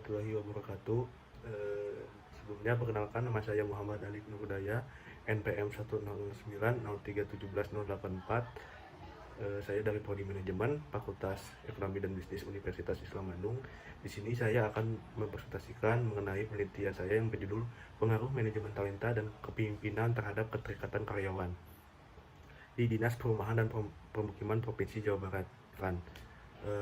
warahmatullahi wabarakatuh. Sebelumnya perkenalkan, nama saya Muhammad Ali Nurdaya, NPM 10903171084. Saya dari Prodi Manajemen Fakultas Ekonomi dan Bisnis Universitas Islam Bandung. Di sini saya akan mempresentasikan mengenai penelitian saya yang berjudul Pengaruh Manajemen Talenta dan Kepemimpinan terhadap Keterikatan Karyawan di Dinas Perumahan dan Permukiman Provinsi Jawa Barat.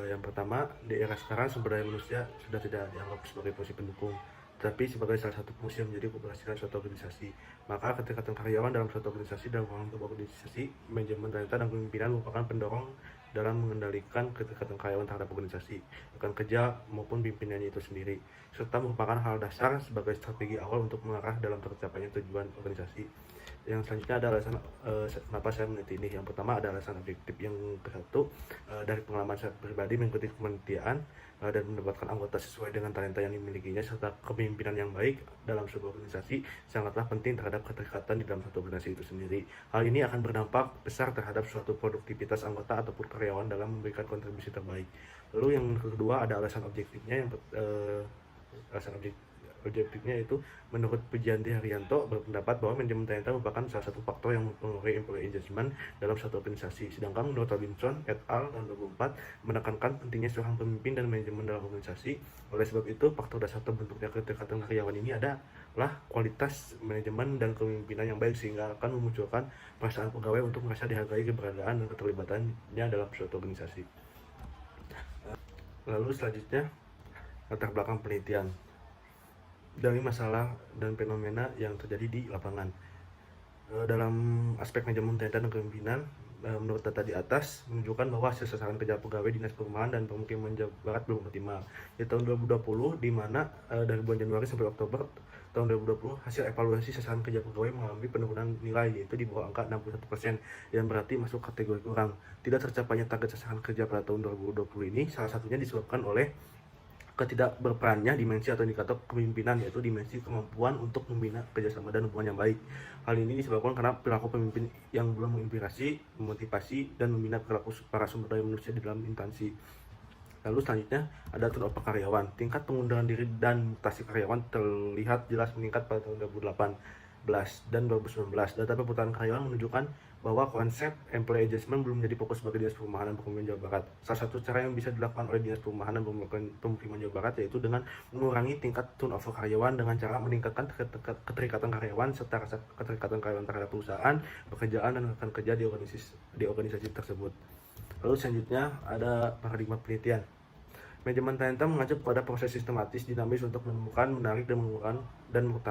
Yang pertama, di era sekarang sumber daya manusia sudah tidak dianggap sebagai fungsi pendukung, tetapi sebagai salah satu fungsi yang menjadi keberhasilan suatu organisasi. Maka keterikatan karyawan dalam suatu organisasi dan ruang lingkup organisasi, manajemen talenta dan kepemimpinan merupakan pendorong dalam mengendalikan keterikatan karyawan terhadap organisasi, rekan kerja maupun pimpinannya itu sendiri, serta merupakan hal dasar sebagai strategi awal untuk mengarah dalam tercapainya tujuan organisasi. Yang selanjutnya ada alasan kenapa saya meneliti ini. Yang pertama ada alasan objektif. Yang kedua, dari pengalaman saya pribadi mengikuti penelitian dan mendapatkan anggota sesuai dengan talenta yang dimilikinya serta kepemimpinan yang baik dalam sebuah organisasi sangatlah penting terhadap keterikatan di dalam satu organisasi itu sendiri. Hal ini akan berdampak besar terhadap suatu produktivitas anggota ataupun karyawan dalam memberikan kontribusi terbaik. Lalu yang kedua ada alasan objektifnya. Alasan objektifnya itu, menurut Pujianti Haryanto berpendapat bahwa manajemen talenta merupakan salah satu faktor yang mempengaruhi employee engagement dalam suatu organisasi. Sedangkan menurut Robinson et al. Tahun 2004 menekankan pentingnya seorang pemimpin dan manajemen dalam organisasi. Oleh sebab itu, faktor dasar terbentuknya keterikatan karyawan ini adalah kualitas manajemen dan kepemimpinan yang baik, sehingga akan memunculkan perasaan pegawai untuk merasa dihargai keberadaan dan keterlibatannya dalam suatu organisasi. Lalu selanjutnya, latar belakang penelitian dari masalah dan fenomena yang terjadi di lapangan. Dalam aspek manajemen talenta dan kepemimpinan, menurut data di atas menunjukkan bahwa hasil sasaran kerja pegawai Dinas Perumahan dan Permukiman Jawa Barat belum optimal. Di tahun 2020, di mana dari bulan Januari sampai Oktober tahun 2020, hasil evaluasi sasaran kerja pegawai mengalami penurunan nilai, yaitu di bawah angka 61%, yang berarti masuk kategori kurang. Tidak tercapainya target sasaran kerja pada tahun 2020 ini salah satunya disebabkan oleh ketidakberperannya dimensi atau indikator kepemimpinan, yaitu dimensi kemampuan untuk membina kerjasama dan hubungan yang baik. Hal ini disebabkan karena perilaku pemimpin yang belum menginspirasi, memotivasi, dan membina perilaku para sumber daya manusia di dalam instansi. Lalu selanjutnya ada turnover karyawan. Tingkat pengunduran diri dan mutasi karyawan terlihat jelas meningkat pada tahun 2018 dan 2019. Data perputaran karyawan menunjukkan bahwa konsep employee engagement belum menjadi fokus bagi Dinas Perumahan dan Permukiman Jawa Barat. Salah satu cara yang bisa dilakukan oleh Dinas Perumahan dan Permukiman Jawa Barat yaitu dengan mengurangi tingkat turnover karyawan dengan cara meningkatkan keterikatan karyawan serta rasa keterikatan karyawan terhadap perusahaan, pekerjaan, dan rekan kerja di organisasi tersebut. Lalu selanjutnya ada paradigma penelitian. Manajemen talenta mengacu pada proses sistematis dinamis untuk menemukan, menarik, dan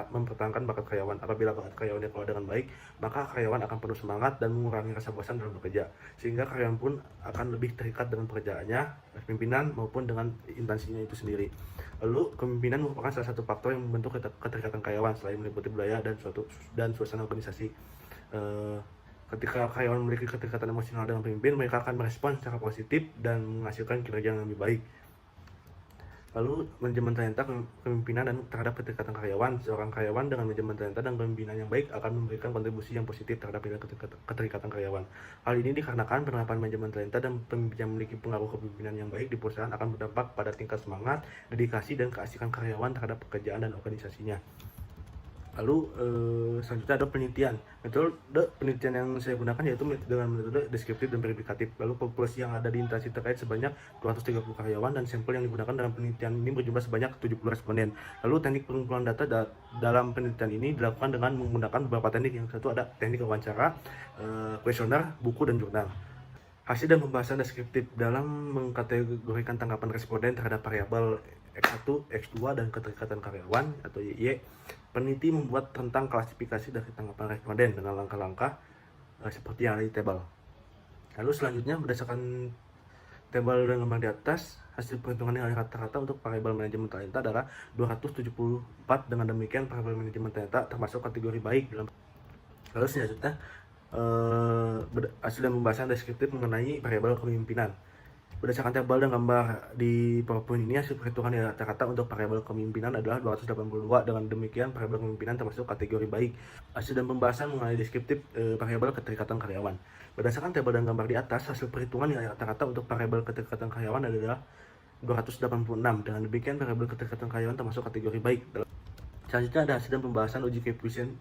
mempertahankan bakat karyawan. Apabila bakat karyawan dikelola dengan baik, maka karyawan akan penuh semangat dan mengurangi rasa bosan dalam bekerja, sehingga karyawan pun akan lebih terikat dengan pekerjaannya, pimpinan maupun dengan instansinya itu sendiri. Lalu kepemimpinan merupakan salah satu faktor yang membentuk keterikatan karyawan selain meliputi budaya dan suasana organisasi. Ketika karyawan memiliki keterikatan emosional dengan pemimpin, mereka akan merespons secara positif dan menghasilkan kinerja yang lebih baik. Lalu manajemen talenta, kepemimpinan, dan terhadap keterikatan karyawan. Seorang karyawan dengan manajemen talenta dan kepemimpinan yang baik akan memberikan kontribusi yang positif terhadap keterikatan karyawan. Hal ini dikarenakan penerapan manajemen talenta dan pemimpin yang memiliki pengaruh kepemimpinan yang baik di perusahaan akan berdampak pada tingkat semangat, dedikasi, dan keasikan karyawan terhadap pekerjaan dan organisasinya. Lalu selanjutnya ada penelitian. Metode penelitian yang saya gunakan yaitu dengan metode deskriptif dan verifikatif. Lalu populasi yang ada di instansi terkait sebanyak 230 karyawan, dan sampel yang digunakan dalam penelitian ini berjumlah sebanyak 70 responden. Lalu teknik pengumpulan data dalam penelitian ini dilakukan dengan menggunakan beberapa teknik. Yang satu ada teknik wawancara, kuesioner, buku, dan jurnal. Hasil dan pembahasan deskriptif dalam mengkategorikan tanggapan responden terhadap variabel X1, X2, dan keterikatan karyawan atau YY. Peneliti membuat tentang klasifikasi dari tanggapan responden dengan langkah-langkah seperti yang ada di tabel. Lalu selanjutnya berdasarkan tabel dan gambar di atas, hasil perhitungan nilai rata-rata untuk variabel manajemen talenta adalah 274. Dengan demikian variabel manajemen talenta termasuk kategori baik dalam. Lalu selanjutnya hasil dan pembahasan deskriptif mengenai variabel kepemimpinan. Berdasarkan tabel dan gambar di PowerPoint ini, hasil perhitungan rata-rata untuk variabel kepemimpinan adalah 282. Dengan demikian variabel kepemimpinan termasuk kategori baik. Hasil dan pembahasan mengenai deskriptif variabel keterikatan karyawan. Berdasarkan tabel dan gambar di atas, hasil perhitungan nilai rata-rata untuk variabel keterikatan karyawan adalah 286. Dengan demikian, variabel keterikatan karyawan termasuk kategori baik. Selanjutnya ada hasil dan pembahasan uji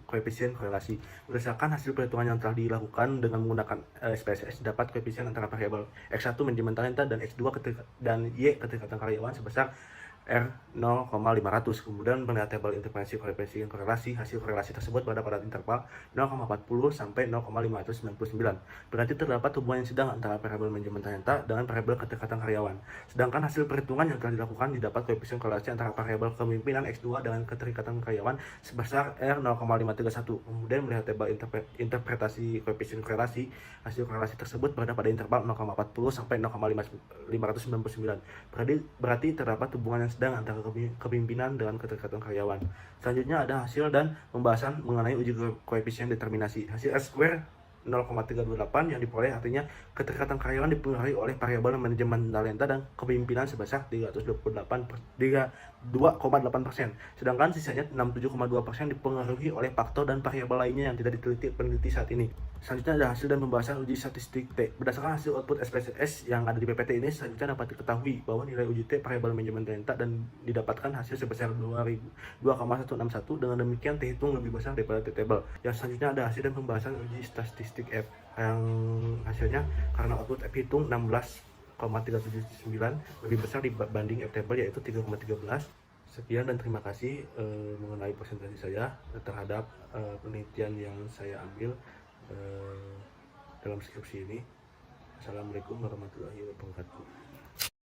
koefisien korelasi. Berdasarkan hasil perhitungan yang telah dilakukan dengan menggunakan SPSS, dapat koefisien antara variabel X1 manajemen talenta dan X2 dan Y keterikatan karyawan sebesar R 0,500. Kemudian melihat tabel interpretasi koefisien korelasi, hasil korelasi tersebut berada pada interval 0,40 sampai 0,599. Berarti terdapat hubungan yang sedang antara variabel manajemen talenta dengan variabel keterikatan karyawan. Sedangkan hasil perhitungan yang telah dilakukan didapat koefisien korelasi antara variabel kepemimpinan X2 dengan keterikatan karyawan sebesar R 0,531. Kemudian melihat tabel interpretasi koefisien korelasi, hasil korelasi tersebut berada pada interval 0,40 sampai 0,599. Berarti terdapat hubungan yang sedang antara kepemimpinan dengan keterikatan karyawan. Selanjutnya ada hasil dan pembahasan mengenai uji koefisien determinasi. Hasil R-square 0,328 yang diperoleh artinya keterikatan karyawan dipengaruhi oleh variabel manajemen talenta dan kepemimpinan sebesar 2,8%. Sedangkan sisanya 67,2% dipengaruhi oleh faktor dan variabel lainnya yang tidak diteliti peneliti saat ini. Selanjutnya ada hasil dan pembahasan uji statistik T. Berdasarkan hasil output SPSS yang ada di PPT ini, selanjutnya dapat diketahui bahwa nilai uji T variabel manajemen talenta dan didapatkan hasil sebesar 2,161. Dengan demikian T hitung lebih besar daripada T table. Yang selanjutnya ada hasil dan pembahasan uji statistik F yang hasilnya karena output F hitung 16,379 lebih besar dibanding F table yaitu 3,13. Sekian dan terima kasih mengenai presentasi saya terhadap penelitian yang saya ambil dalam skripsi ini. Assalamualaikum warahmatullahi wabarakatuh.